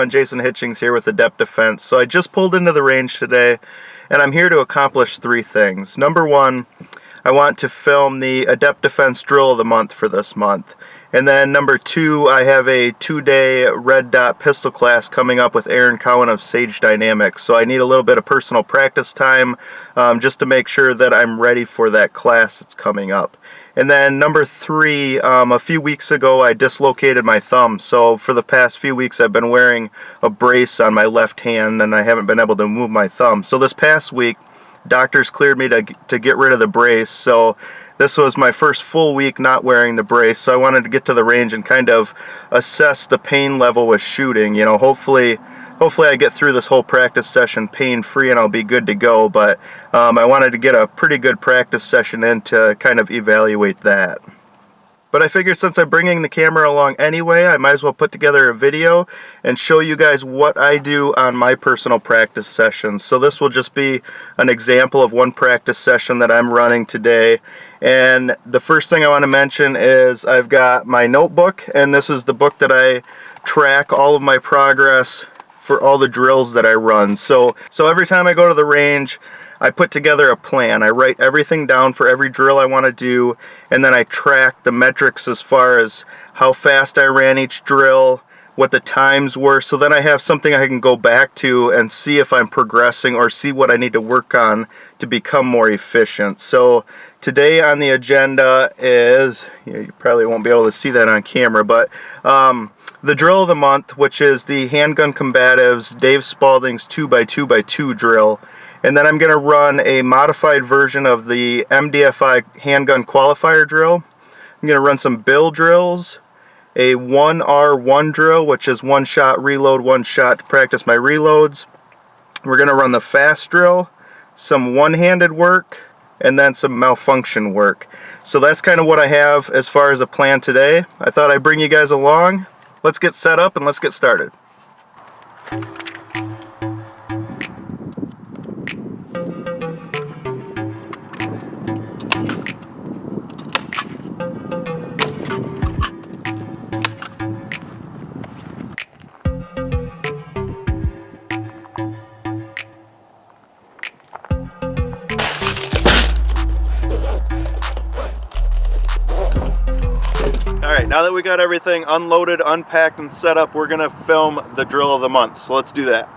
everyone, Jason Hitchings here with Adept Defense. So I just pulled into the range today, and I'm here to accomplish three things. Number one, I want to film the Adept Defense Drill of the Month for this month. And then number two, I have a 2-day red dot pistol class coming up with Aaron Cowan of Sage Dynamics. So I need a little bit of personal practice time just to make sure that I'm ready for that class that's coming up. And then number three, a few weeks ago I dislocated my thumb. So for the past few weeks I've been wearing a brace on my left hand and I haven't been able to move my thumb. So this past week, doctors cleared me to get rid of the brace. So this was my first full week not wearing the brace. So I wanted to get to the range and kind of assess the pain level with shooting. You know, hopefully I get through this whole practice session pain-free and I'll be good to go, but I wanted to get a pretty good practice session in to kind of evaluate that. But I figured since I'm bringing the camera along anyway, I might as well put together a video and show you guys what I do on my personal practice sessions. So this will just be an example of one practice session that I'm running today. And the first thing I want to mention is I've got my notebook, and this is the book that I track all of my progress for all the drills that I run. So every time I go to the range, I put together a plan. I write everything down for every drill I want to do, and then I track the metrics as far as how fast I ran each drill, what the times were, so then I have something I can go back to and see if I'm progressing or see what I need to work on to become more efficient. So today on the agenda is, you probably won't be able to see that on camera, but the drill of the month, which is the Handgun Combatives Dave Spalding's 2x2x2 drill. And then I'm going to run a modified version of the MDFI Handgun Qualifier drill. I'm going to run some bill drills, a 1R1 drill, which is one shot, reload, one shot to practice my reloads. We're going to run the fast drill, some one-handed work, and then some malfunction work. So that's kind of what I have as far as a plan today. I thought I'd bring you guys along. Let's get set up and let's get started. Alright, now that we got everything unloaded, unpacked, and set up, we're going to film the drill of the month. So let's do that.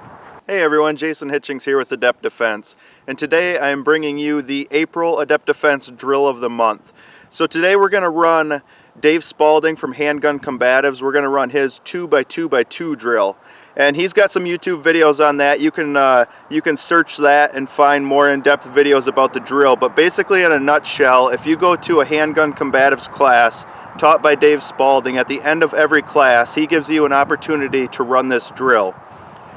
Hey everyone, Jason Hitchings here with Adept Defense. And today I am bringing you the April Adept Defense drill of the month. So today we're going to run Dave Spalding from Handgun Combatives. We're going to run his 2x2x2 drill. And he's got some YouTube videos on that. You can search that and find more in-depth videos about the drill. But basically, in a nutshell, if you go to a Handgun Combatives class taught by Dave Spalding, at the end of every class, he gives you an opportunity to run this drill.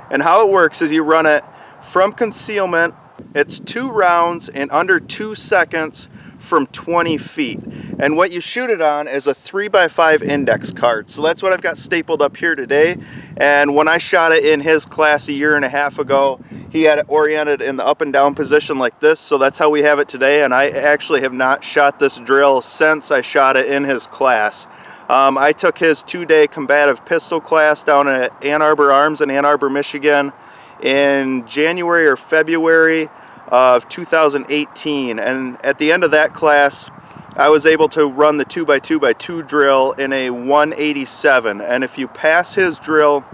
And how it works is you run it from concealment. It's 2 rounds in under 2 seconds from 20 feet. And what you shoot it on is a 3x5 index card. So that's what I've got stapled up here today. And when I shot it in his class a year and a half ago, he had it oriented in the up and down position like this. So that's how we have it today. And I actually have not shot this drill since I shot it in his class. I took his 2-day combative pistol class down at Ann Arbor Arms in Ann Arbor, Michigan in January or February of 2018, and at the end of that class I was able to run the 2x2x2 drill in a 187, and if you pass his drill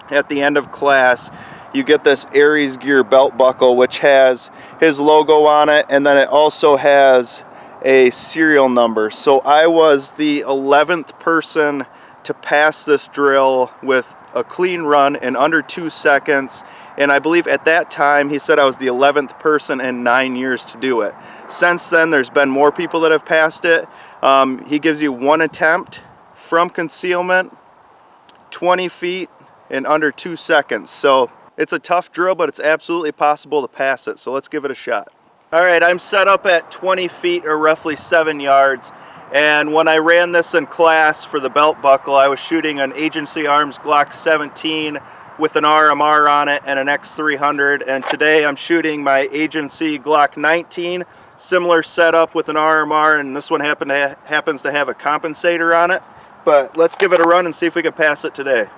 at the end of class, you get this Aries gear belt buckle which has his logo on it, and then it also has a serial number. So I was the 11th person to pass this drill with a clean run in under 2 seconds. And I believe at that time he said I was the 11th person in 9 years to do it. Since then there's been more people that have passed it. He gives you 1 attempt from concealment, 20 feet in under 2 seconds. So it's a tough drill, but it's absolutely possible to pass it. So let's give it a shot. Alright, I'm set up at 20 feet or roughly 7 yards. And when I ran this in class for the belt buckle, I was shooting an Agency Arms Glock 17 with an RMR on it and an X300, and today I'm shooting my Agency Glock 19, similar setup with an RMR, and this one happens to have a compensator on it. But let's give it a run and see if we can pass it today.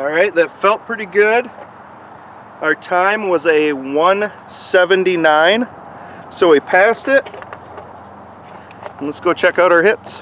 Alright, that felt pretty good. Our time was a 1:79, so we passed it. And let's go check out our hits.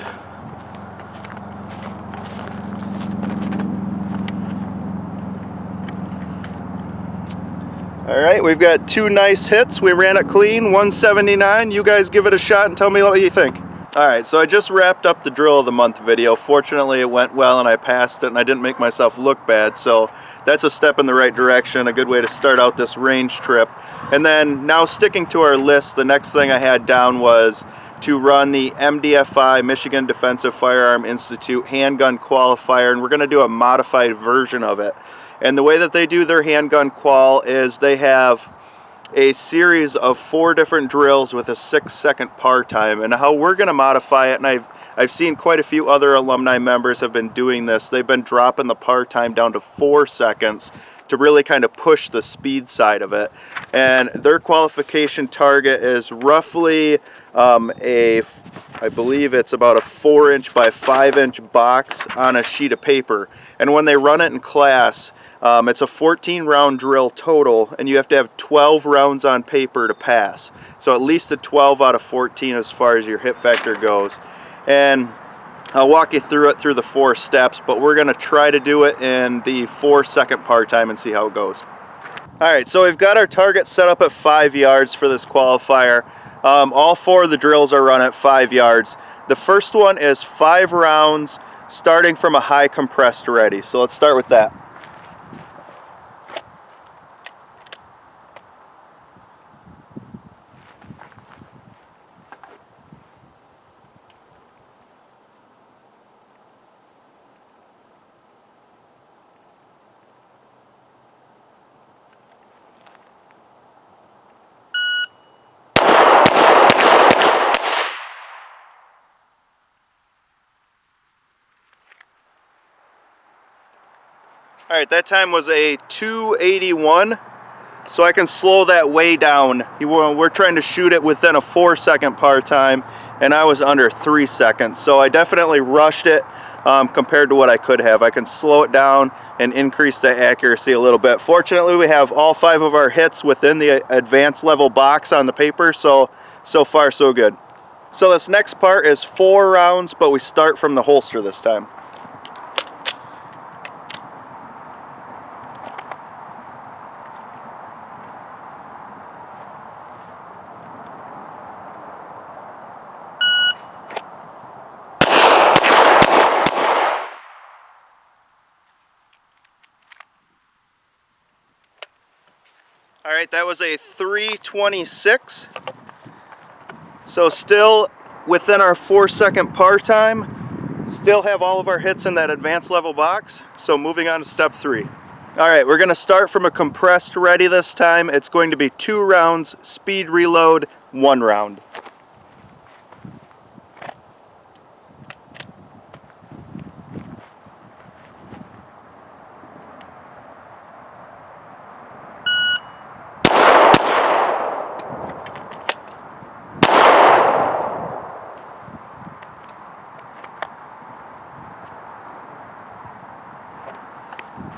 Alright, we've got 2 nice hits. We ran it clean, 179. You guys give it a shot and tell me what you think. Alright, so I just wrapped up the drill of the month video. Fortunately, it went well and I passed it and I didn't make myself look bad, so that's a step in the right direction, a good way to start out this range trip. And then, now sticking to our list, the next thing I had down was to run the MDFI, Michigan Defensive Firearm Institute Handgun Qualifier, and we're going to do a modified version of it. And the way that they do their handgun qual is they have a series of 4 different drills with a 6-second par time, and how we're going to modify it, and I've seen quite a few other alumni members have been doing this. They've been dropping the par time down to 4 seconds to really kind of push the speed side of it. And their qualification target is roughly I believe it's about a 4-inch by 5-inch box on a sheet of paper. And when they run it in class, it's a 14-round drill total, and you have to have 12 rounds on paper to pass. So at least a 12 out of 14 as far as your hit factor goes. And I'll walk you through it through the 4 steps, but we're going to try to do it in the 4-second par time and see how it goes. Alright, so we've got our target set up at 5 yards for this qualifier. All 4 of the drills are run at 5 yards. The first one is 5 rounds starting from a high compressed ready. So let's start with that. Alright, that time was a 2:81, so I can slow that way down. We're trying to shoot it within a 4-second par time, and I was under 3 seconds, so I definitely rushed it compared to what I could have. I can slow it down and increase the accuracy a little bit. Fortunately, we have all 5 of our hits within the advanced level box on the paper, so far so good. So this next part is 4 rounds, but we start from the holster this time. Alright, that was a 3:26. So still within our 4-second par time. Still have all of our hits in that advanced level box. So moving on to step 3. Alright, we're going to start from a compressed ready this time. It's going to be 2 rounds, speed reload, 1 round.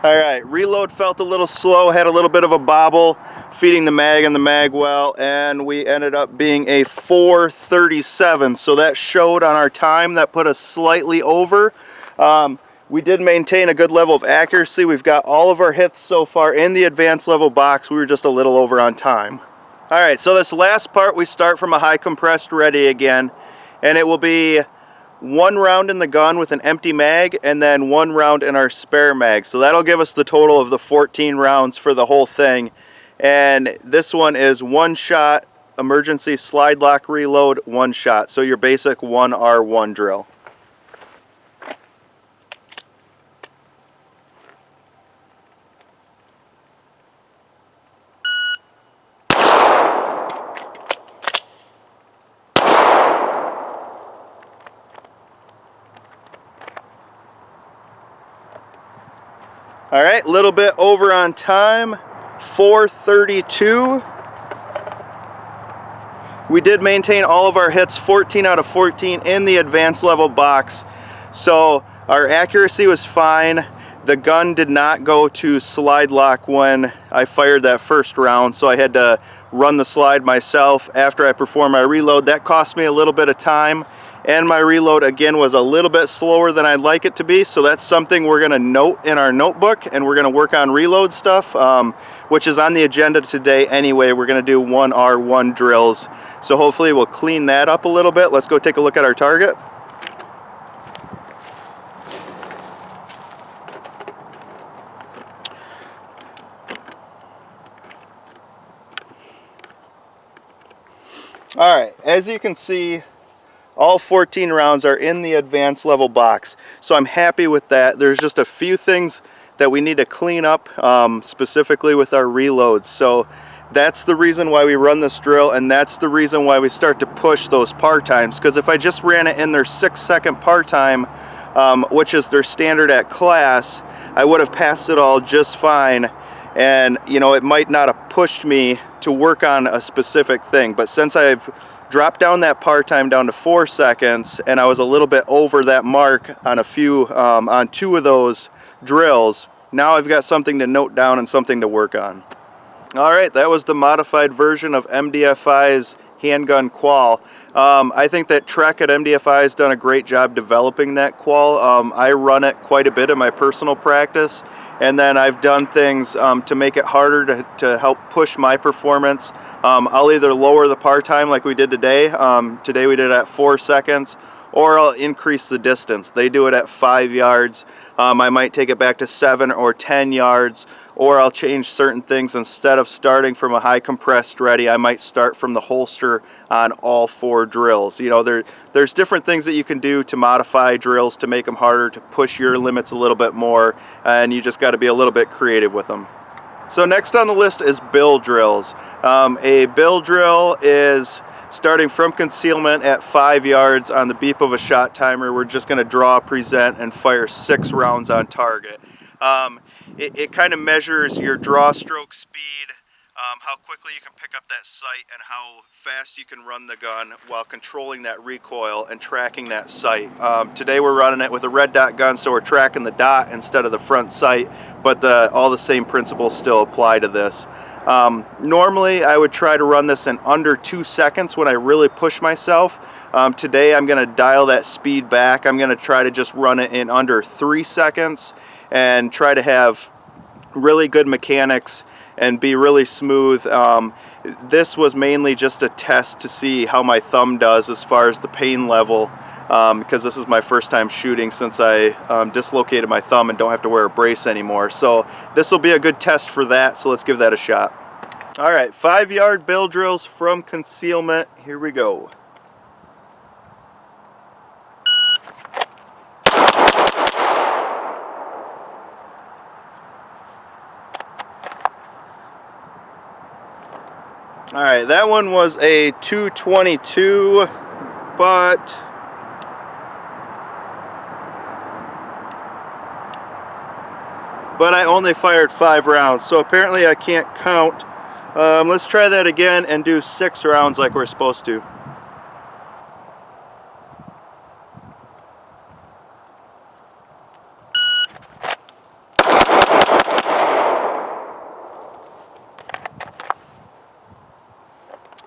Alright, reload felt a little slow, had a little bit of a bobble, feeding the mag and the mag well, and we ended up being a 4:37, so that showed on our time. That put us slightly over. We did maintain a good level of accuracy. We've got all of our hits so far in the advanced level box. We were just a little over on time. Alright, so this last part we start from a high compressed ready again, and it will be 1 round in the gun with an empty mag, and then 1 round in our spare mag. So that'll give us the total of the 14 rounds for the whole thing. And this one is 1 shot, emergency slide lock reload, 1 shot. So your basic 1R1 drill. All right, a little bit over on time, 4:32. We did maintain all of our hits, 14 out of 14 in the advanced level box. So our accuracy was fine. The gun did not go to slide lock when I fired that first round, so I had to run the slide myself after I performed my reload. That cost me a little bit of time, and my reload again was a little bit slower than I'd like it to be, so that's something we're going to note in our notebook, and we're going to work on reload stuff, which is on the agenda today anyway. We're going to do 1R1 drills, so hopefully we'll clean that up a little bit. Let's go take a look at our target. Alright, as you can see, all 14 rounds are in the advanced level box, so I'm happy with that. There's just a few things that we need to clean up, specifically with our reloads. So that's the reason why we run this drill, and that's the reason why we start to push those par times, because if I just ran it in their 6-second par time, which is their standard at class, I would have passed it all just fine, and you know, it might not have pushed me to work on a specific thing. But since I've dropped down that par time down to 4 seconds, and I was a little bit over that mark on a few, on 2 of those drills, now I've got something to note down and something to work on. All right, that was the modified version of MDFI's Handgun Qual. I think that Trek at MDFI has done a great job developing that qual. I run it quite a bit in my personal practice, and then I've done things to make it harder to help push my performance. I'll either lower the par time like we did today. Today we did it at 4 seconds, or I'll increase the distance. They do it at 5 yards. I might take it back to 7 or 10 yards, or I'll change certain things. Instead of starting from a high compressed ready, I might start from the holster on all 4 drills. You know, there's different things that you can do to modify drills to make them harder, to push your limits a little bit more, and you just got to be a little bit creative with them. So next on the list is bill drills. A bill drill is starting from concealment at 5 yards on the beep of a shot timer. We're just going to draw, present, and fire 6 rounds on target. It kind of measures your draw stroke speed, how quickly you can pick up that sight, and how fast you can run the gun while controlling that recoil and tracking that sight. Today we're running it with a red dot gun, so we're tracking the dot instead of the front sight, but all the same principles still apply to this. Normally I would try to run this in under 2 seconds when I really push myself. Today I'm going to dial that speed back. I'm going to try to just run it in under 3 seconds and try to have really good mechanics and be really smooth. This was mainly just a test to see how my thumb does as far as the pain level, because this is my first time shooting since I dislocated my thumb and don't have to wear a brace anymore. So this will be a good test for that, so let's give that a shot. All right, 5-yard bill drills from concealment. Here we go. All right, that one was a 222, but I only fired 5 rounds, so apparently I can't count. Let's try that again and do 6 rounds like we're supposed to.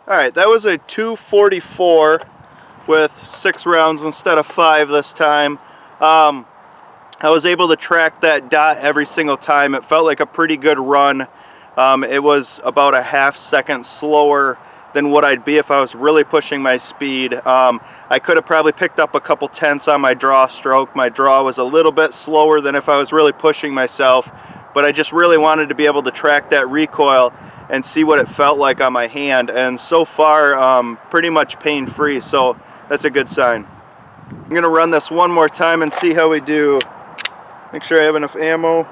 Alright, that was a 244 with 6 rounds instead of 5 this time. I was able to track that dot every single time. It felt like a pretty good run. It was about a ½ second slower than what I'd be if I was really pushing my speed. I could have probably picked up a couple tenths on my draw stroke. My draw was a little bit slower than if I was really pushing myself, but I just really wanted to be able to track that recoil and see what it felt like on my hand, and so far pretty much pain-free, so that's a good sign. I'm going to run this one more time and see how we do. Make sure I have enough ammo.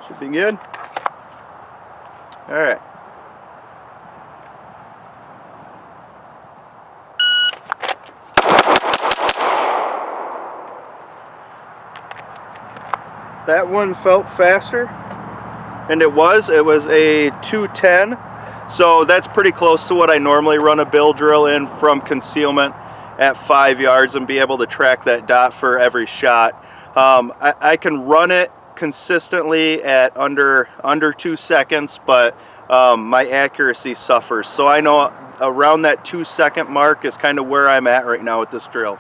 Should be good. Alright. That one felt faster, and it was a 210, so that's pretty close to what I normally run a bill drill in from concealment at 5 yards and be able to track that dot for every shot. I can run it consistently at under 2 seconds, but my accuracy suffers. So I know around that 2-second mark is kind of where I'm at right now with this drill.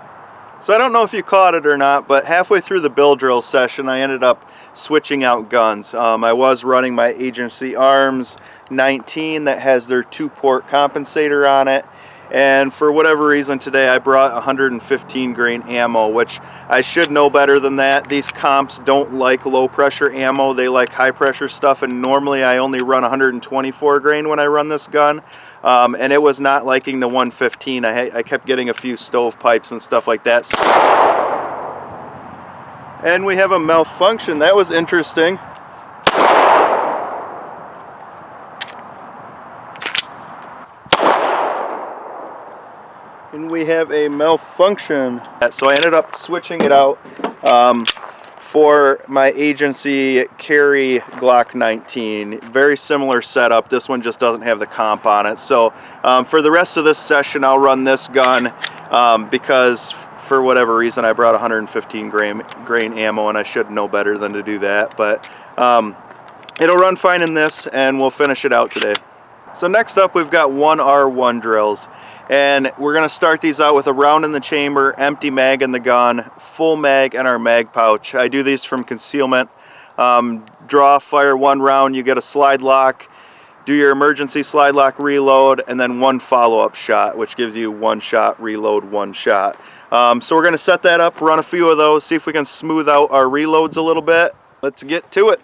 So I don't know if you caught it or not, but halfway through the bill drill session, I ended up switching out guns. I was running my Agency Arms 19 that has their 2-port compensator on it. And for whatever reason today I brought 115 grain ammo, which I should know better than that. These comps don't like low pressure ammo, they like high pressure stuff, and normally I only run 124 grain when I run this gun. And it was not liking the 115. I kept getting a few stovepipes and stuff like that. And we have a malfunction. That was interesting. And we have a malfunction. So I ended up switching it out for my Agency Carry Glock 19. Very similar setup. This one just doesn't have the comp on it. So for the rest of this session, I'll run this gun because for whatever reason I brought 115 grain ammo, and I should know better than to do that. But it'll run fine in this, and we'll finish it out today. So next up, we've got 1R1 drills. And we're going to start these out with a round in the chamber, empty mag in the gun, full mag in our mag pouch. I do these from concealment. Draw, fire 1 round, you get a slide lock, do your emergency slide lock reload, and then 1 follow-up shot, which gives you 1 shot, reload, 1 shot. So we're going to set that up, run a few of those, see if we can smooth out our reloads a little bit. Let's get to it.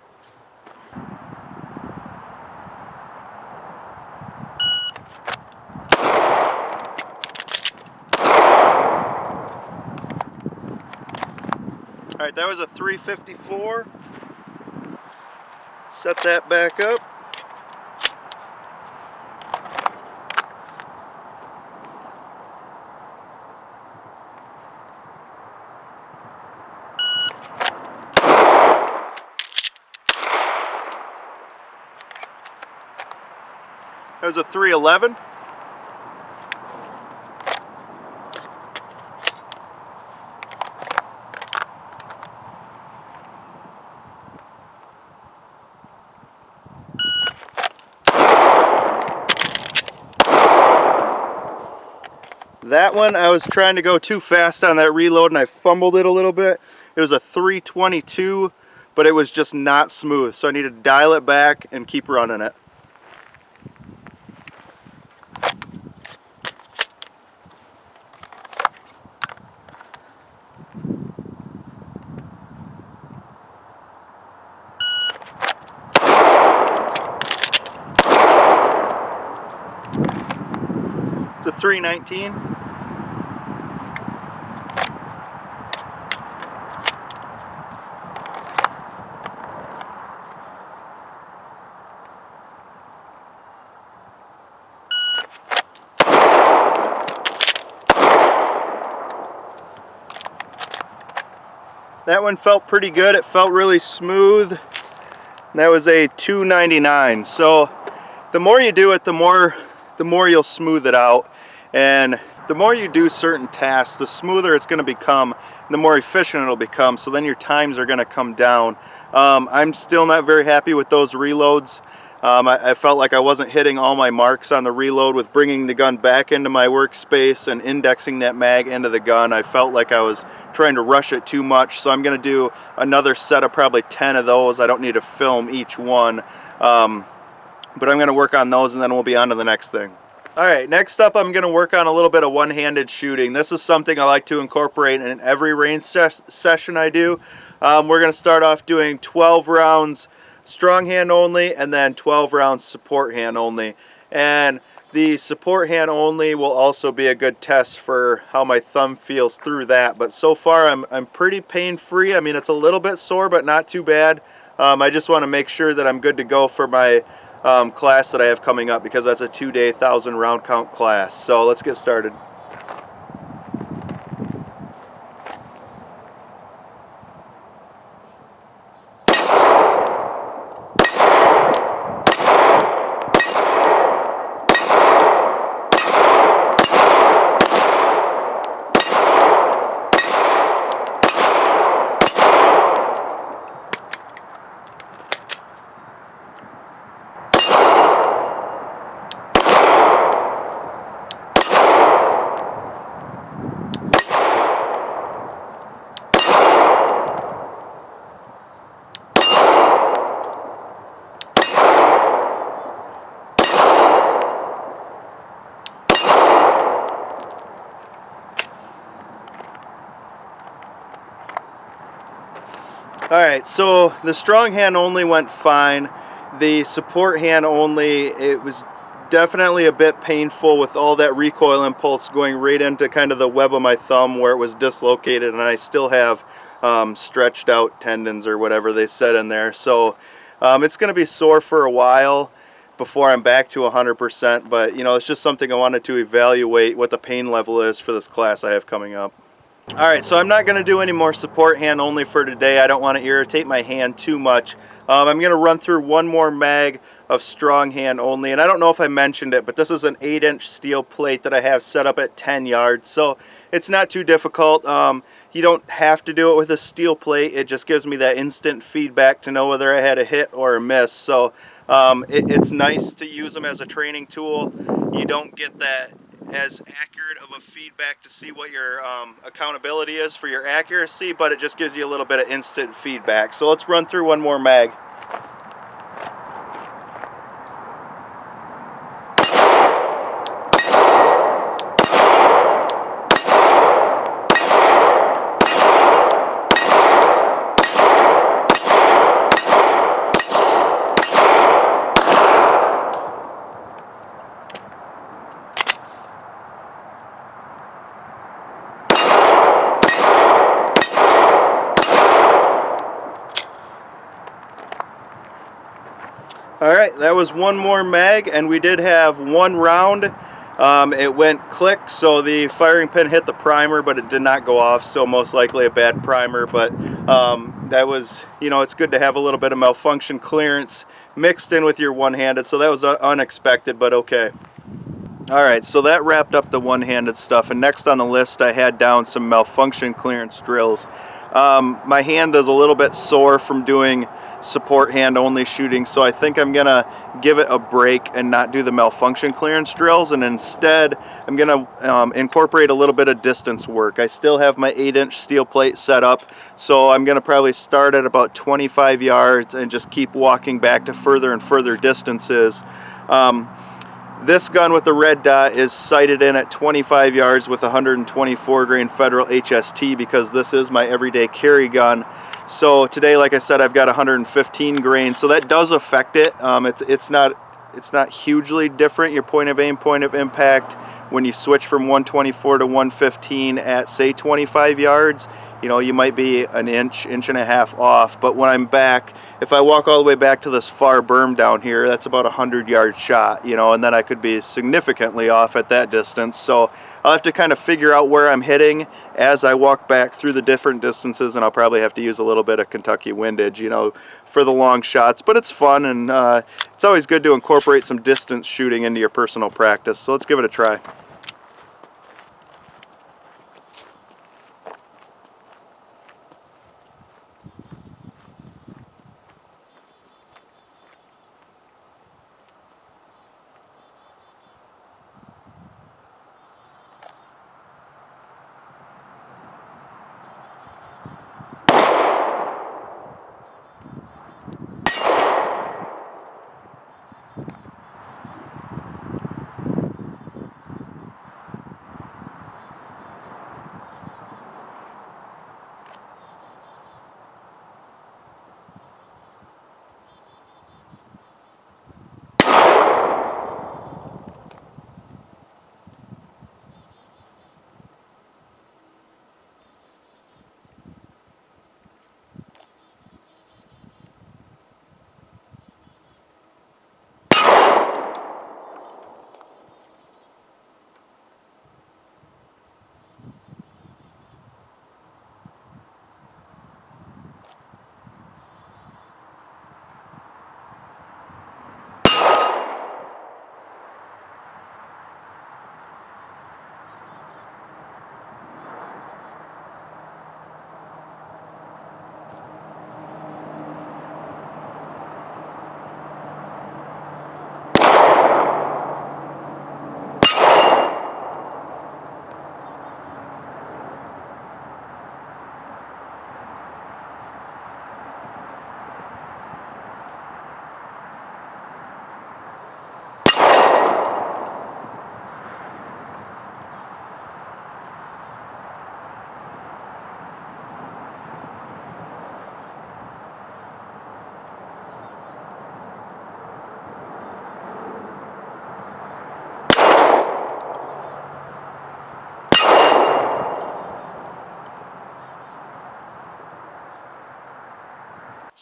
All right, that was a 354. Set that back up. That was a 311. That one, I was trying to go too fast on that reload and I fumbled it a little bit. It was a 322, but it was just not smooth. So I need to dial it back and keep running it. It's a 319. That one felt pretty good. It felt really smooth. That was a 299. So the more you do it, the more you'll smooth it out. And the more you do certain tasks, the smoother it's going to become, and the more efficient it'll become. So then your times are going to come down. I'm still not very happy with those reloads. I felt like I wasn't hitting all my marks on the reload with bringing the gun back into my workspace and indexing that mag into the gun. I felt like I was trying to rush it too much, so I'm going to do another set of probably 10 of those. I don't need to film each one, but I'm going to work on those and then we'll be on to the next thing. Alright, next up I'm going to work on a little bit of one-handed shooting. This is something I like to incorporate in every range session I do. We're going to start off doing 12 rounds strong hand only, and then 12 rounds support hand only. And the support hand only will also be a good test for how my thumb feels through that. But so far I'm pretty pain-free. I mean, it's a little bit sore, but not too bad. I just want to make sure that I'm good to go for my class that I have coming up, because that's a 2-day 1,000 round count class. So let's get started. Alright, so the strong hand only went fine. The support hand only, it was definitely a bit painful with all that recoil impulse going right into kind of the web of my thumb where it was dislocated, and I still have stretched out tendons or whatever they said in there. So it's going to be sore for a while before I'm back to 100%, but you know, it's just something I wanted to evaluate what the pain level is for this class I have coming up. Alright, so I'm not going to do any more support hand only for today. I don't want to irritate my hand too much. I'm going to run through one more mag of strong hand only, and I don't know if I mentioned it, but this is an 8-inch steel plate that I have set up at 10 yards, so it's not too difficult. You don't have to do it with a steel plate. It just gives me that instant feedback to know whether I had a hit or a miss. So it's nice to use them as a training tool. You don't get that as accurate of a feedback to see what your accountability is for your accuracy, but it just gives you a little bit of instant feedback. So let's run through one more mag. Alright, that was one more mag, and we did have one round. It went click, so the firing pin hit the primer, but it did not go off, so most likely a bad primer. But that was, you know, it's good to have a little bit of malfunction clearance mixed in with your one-handed, so that was unexpected, but okay. Alright, so that wrapped up the one-handed stuff, and next on the list I had down some malfunction clearance drills. My hand is a little bit sore from doing support hand only shooting, so I think I'm gonna give it a break and not do the malfunction clearance drills, and instead I'm gonna incorporate a little bit of distance work. I still have my 8-inch steel plate set up, so I'm gonna probably start at about 25 yards and just keep walking back to further and further distances. This gun with the red dot is sighted in at 25 yards with 124 grain Federal HST because this is my everyday carry gun. So today, like I said, I've got 115 grain, so that does affect it. It's not hugely different, your point of aim, point of impact, when you switch from 124 to 115 at, say, 25 yards. You know, you might be an inch and a half off, but when I'm back, if I walk all the way back to this far berm down here, that's about a 100-yard shot, you know, and then I could be significantly off at that distance. So I'll have to kind of figure out where I'm hitting as I walk back through the different distances, and I'll probably have to use a little bit of Kentucky windage, you know, for the long shots, but it's fun, and it's always good to incorporate some distance shooting into your personal practice. So let's give it a try.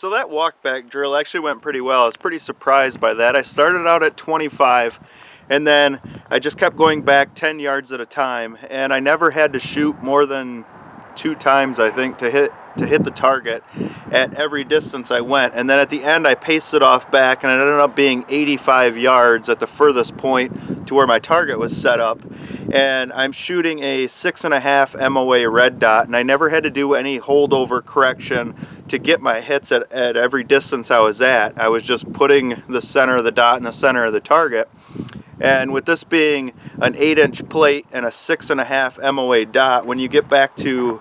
So that walk-back drill actually went pretty well. I was pretty surprised by that. I started out at 25, and then I just kept going back 10 yards at a time, and I never had to shoot more than 2 times, I think, to hit the target at every distance I went. And then at the end I paced it off back, and it ended up being 85 yards at the furthest point to where my target was set up. And I'm shooting a 6.5 MOA red dot, and I never had to do any holdover correction to get my hits at every distance I was at. I was just putting the center of the dot in the center of the target. And with this being an 8-inch plate and a 6.5 MOA dot, when you get back to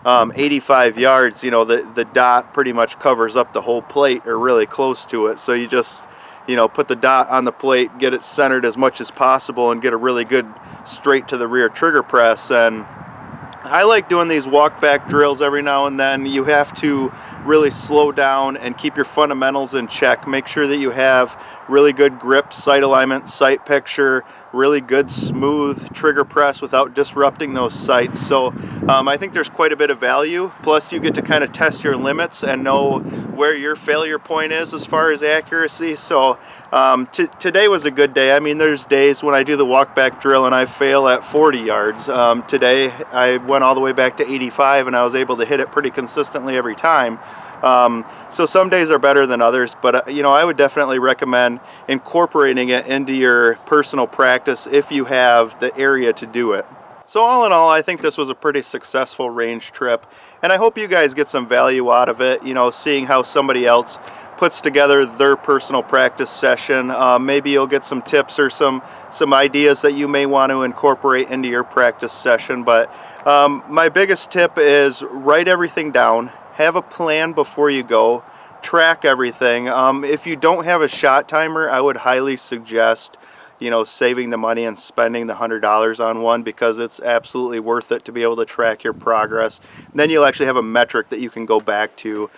85 yards, you know, the dot pretty much covers up the whole plate, or really close to it. So you just, you know, put the dot on the plate, get it centered as much as possible, and get a really good straight to the rear trigger press. And I like doing these walk back drills every now and then. You have to really slow down and keep your fundamentals in check. Make sure that you have really good grip, sight alignment, sight picture, really good smooth trigger press without disrupting those sights. So I think there's quite a bit of value. Plus you get to kind of test your limits and know where your failure point is as far as accuracy. So today was a good day. I mean, there's days when I do the walk back drill and I fail at 40 yards. Today I went all the way back to 85, and I was able to hit it pretty consistently every time. So some days are better than others, but you know, I would definitely recommend incorporating it into your personal practice if you have the area to do it. So all in all, I think this was a pretty successful range trip, and I hope you guys get some value out of it, you know, seeing how somebody else puts together their personal practice session. Maybe you'll get some tips or some ideas that you may want to incorporate into your practice session. But my biggest tip is write everything down. Have a plan before you go. Track everything. If you don't have a shot timer, I would highly suggest, you know, saving the money and spending the $100 on one, because it's absolutely worth it to be able to track your progress. And then you'll actually have a metric that you can go back to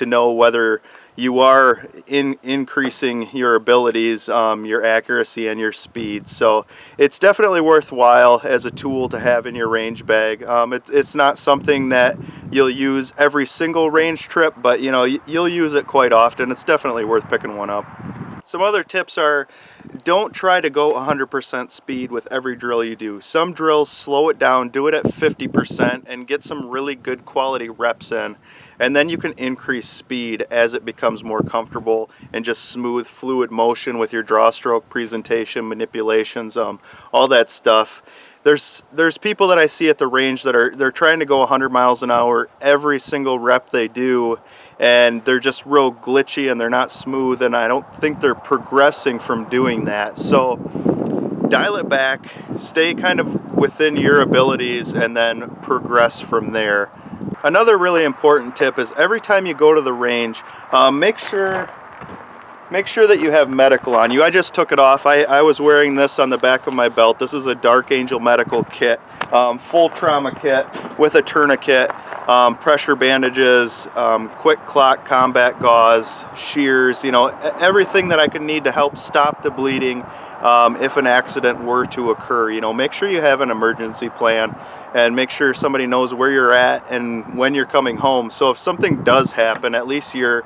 know whether you are increasing your abilities, your accuracy, and your speed. So it's definitely worthwhile as a tool to have in your range bag. It's not something that you'll use every single range trip, but you know, you'll use it quite often. It's definitely worth picking one up. Some other tips are, don't try to go 100% speed with every drill you do. Some drills, slow it down, do it at 50%, and get some really good quality reps in. And then you can increase speed as it becomes more comfortable, and just smooth, fluid motion with your draw stroke presentation, manipulations, all that stuff. There's people that I see at the range that they're trying to go 100 miles an hour every single rep they do, and they're just real glitchy and they're not smooth, and I don't think they're progressing from doing that. So dial it back, stay kind of within your abilities, and then progress from there. Another really important tip is every time you go to the range, make sure that you have medical on you. I just took it off. I was wearing this on the back of my belt. This is a Dark Angel medical kit, full trauma kit with a tourniquet, pressure bandages, quick clot combat gauze, shears, you know, everything that I could need to help stop the bleeding if an accident were to occur. You know, make sure you have an emergency plan, and make sure somebody knows where you're at and when you're coming home. So if something does happen, at least you're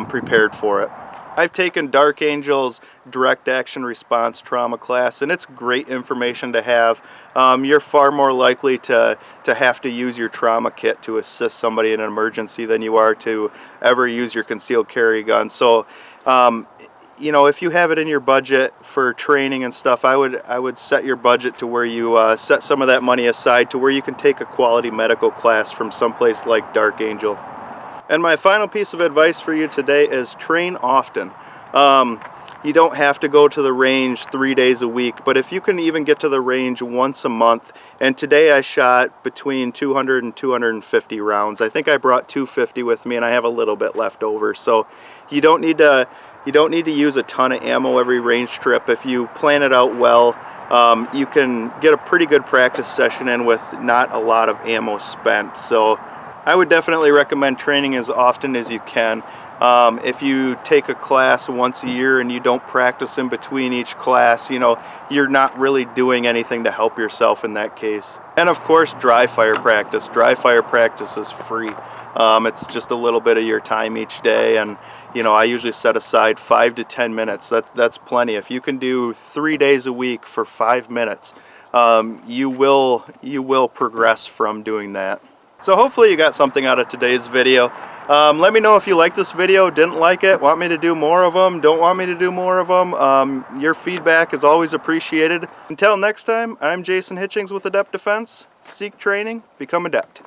prepared for it. I've taken Dark Angel's direct action response trauma class, and it's great information to have. You're far more likely to have to use your trauma kit to assist somebody in an emergency than you are to ever use your concealed carry gun. So you know, if you have it in your budget for training and stuff, I would set your budget to where you set some of that money aside to where you can take a quality medical class from someplace like Dark Angel. And my final piece of advice for you today is train often. You don't have to go to the range 3 days a week, but if you can even get to the range once a month, and today I shot between 200 and 250 rounds. I think I brought 250 with me, and I have a little bit left over. So you don't need to use a ton of ammo every range trip. If you plan it out well, you can get a pretty good practice session in with not a lot of ammo spent. So I would definitely recommend training as often as you can. If you take a class once a year and you don't practice in between each class, you know, you're not really doing anything to help yourself in that case. And of course, dry fire practice. Dry fire practice is free. It's just a little bit of your time each day, and you know, I usually set aside 5 to 10 minutes. That's plenty. If you can do 3 days a week for 5 minutes, you will progress from doing that. So hopefully you got something out of today's video. Let me know if you liked this video, didn't like it, want me to do more of them, don't want me to do more of them. Your feedback is always appreciated. Until next time, I'm Jason Hitchings with Adept Defense. Seek training, become adept.